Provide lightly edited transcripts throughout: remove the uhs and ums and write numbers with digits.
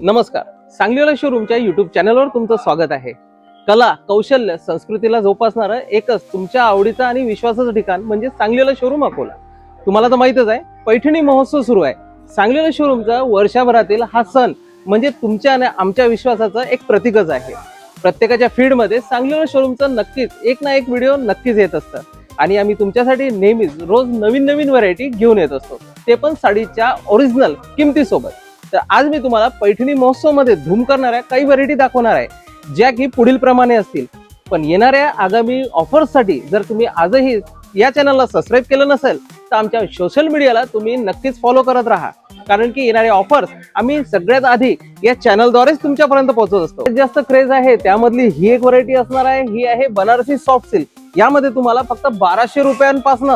नमस्कार. सांगलीवाला शोरूमच्या युट्यूब चॅनलवर तुमचं स्वागत आहे. कला, कौशल्य, संस्कृतीला जोपासणारं एकच तुमच्या आवडीचं आणि विश्वासाचं ठिकाण म्हणजे सांगलीवाला शोरूम अकोला. तुम्हाला तर माहितच आहे, पैठणी महोत्सव सुरू आहे. सांगलीवाला शोरूमचा वर्षभरातील हा सण म्हणजे तुमच्या आणि आमच्या विश्वासाचं एक प्रतीकच आहे. प्रत्येकाच्या फीडमध्ये सांगलीवाला शोरूमचं नक्कीच एक ना एक व्हिडिओ नक्कीच येत असतं आणि आम्ही तुमच्यासाठी नेहमीच रोज नवीन नवीन व्हरायटी घेऊन येत असतो, ते पण साडीच्या ओरिजिनल किमतीसोबत. तर आज मी तुम्हाला पैठणी महोत्सव मध्ये धूम करणाऱ्या काही व्हरायटी दाखवणार आहे, ज्या की पुढील प्रमाणे असतील. पण येणाऱ्या आगामी ऑफर्ससाठी जर तुम्ही आजही या चॅनलला सबस्क्राईब केलं नसेल तर आमच्या सोशल मीडियाला तुम्ही नक्कीच फॉलो करत राहा, कारण की येणारे ऑफर्स आम्ही सगळ्यात आधी या चॅनलद्वारेच तुमच्यापर्यंत पोहोचवत असतो. जास्त क्रेज आहे त्यामधली ही एक व्हरायटी असणार आहे. ही आहे बनारसी सॉफ्ट सिल्क. यामध्ये तुम्हाला फक्त 1200 रुपयांपासून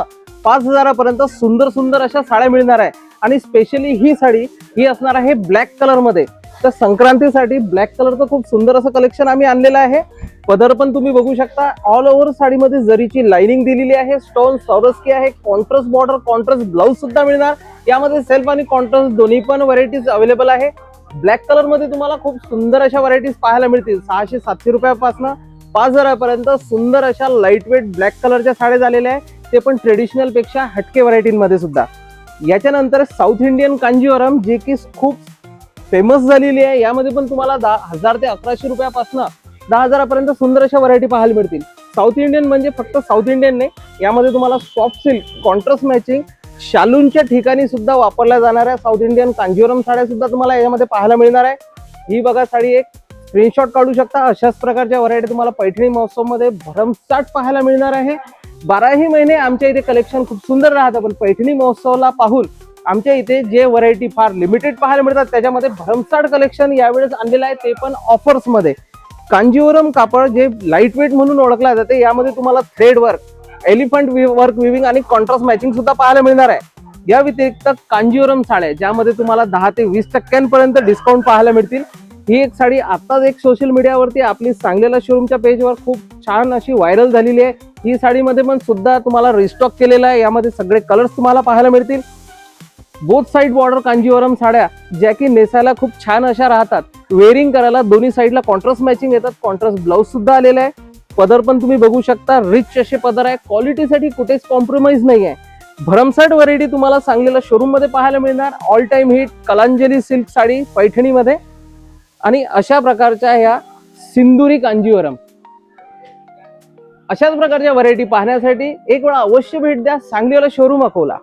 5000 पर्यंत सुंदर सुंदर अशा साड्या मिळणार आहे. आणि स्पेशली ही साडी ही असणार आहे ब्लॅक कलर मध्ये. तर संक्रांतीसाठी ब्लॅक कलरचं खूप सुंदर असं कलेक्शन आम्ही आणलेलं आहे. पदर पण तुम्ही बघू शकता, ऑल ओव्हर साडीमध्ये जरीची लाइनिंग दिलेली आहे, स्टोन सौरस्की आहे, कॉन्ट्रास्ट बॉर्डर, कॉन्ट्रास्ट ब्लाउज सुद्धा मिळणार. यामध्ये सेल्फ आणि कॉन्ट्रास्ट दोन्ही पण व्हरायटीज अवेलेबल आहे. ब्लॅक कलर मध्ये तुम्हाला खूप सुंदर अशा व्हरायटीज पाहायला मिळतील. 600-700 रुपयापासून 5000 पर्यंत सुंदर अशा लाईट वेट ब्लॅक कलरच्या साड्या झालेल्या आहे, ते पण ट्रेडिशनल पेक्षा हटके व्हरायटीमध्ये सुद्धा. याच्यानंतर साऊथ इंडियन कांजीवरम, जे की खूप फेमस झालेली आहे. यामध्ये पण तुम्हाला 10,000 ते 1100 रुपयापासून 10,000 पर्यंत सुंदर अशा व्हरायटी पाहायला मिळतील. साऊथ इंडियन म्हणजे फक्त साऊथ इंडियन नाही, यामध्ये तुम्हाला सॉफ्ट सिल्क, कॉन्ट्रास्ट मॅचिंग, शालूंच्या ठिकाणी सुद्धा वापरल्या जाणाऱ्या साऊथ इंडियन कांजीवरम साड्या सुद्धा तुम्हाला यामध्ये पाहायला मिळणार आहे. ही बघा साडी, एक स्क्रीनशॉट काढू शकता. अशाच प्रकारच्या व्हरायटी तुम्हाला पैठणी महोत्सव मध्ये भरमसाठ पाहायला मिळणार आहे. 12ही महिने आमच्या इथे कलेक्शन खूप सुंदर राहतं, पण पैठणी महोत्सवाला पाहून आमच्या इथे जे व्हरायटी फार लिमिटेड पाहायला मिळतात त्याच्यामध्ये भरमसाठ कलेक्शन यावेळेस आणलेलं आहे, ते पण ऑफर्स मध्ये. कांजीवरम कापड जे लाईट वेट म्हणून ओळखला जाते, यामध्ये तुम्हाला thread work, elephant work viewing आणि कॉन्ट्रास्ट मॅचिंग सुद्धा पाहायला मिळणार आहे. या व्यतिरिक्त कांजीवरम साड्या, ज्यामध्ये तुम्हाला 10 ते 20% डिस्काउंट पाहायला मिळतील. ही एक साडी आताच एक सोशल मीडियावरती आपली सांगलीला शोरूमच्या पेजवर खूप छान अशी व्हायरल झालेली आहे. ही साडीमध्ये पण सुद्धा तुम्हाला रिस्टॉक केलेला आहे. यामध्ये सगळे कलर्स तुम्हाला पाहायला मिळतील. बोथ साइड बॉर्डर कांजीवरम साड्या, ज्या की नेसायला खूप छान अशा राहतात. वेअरिंग करायला दोन्ही साईडला कॉन्ट्रास्ट मॅचिंग येतात. कॉन्ट्रास्ट ब्लाउज सुद्धा आलेला आहे. पदर पण तुम्ही बघू शकता, रिच असे पदर आहे. क्वालिटीसाठी कुठेच कॉम्प्रोमाइज नाही आहे. भरमसाठ व्हरायटी तुम्हाला सांगलीला शोरूम मध्ये पाहायला मिळणार. All time hit Kalanjali silk sari पैठणीमध्ये आणि अशा प्रकारच्या ह्या सिंदुरी कांजीवरम. अशाच प्रकारच्या व्हरायटी पाहण्यासाठी एक वेळा अवश्य भेट द्या सांगलीवाला शोरूम अकोला.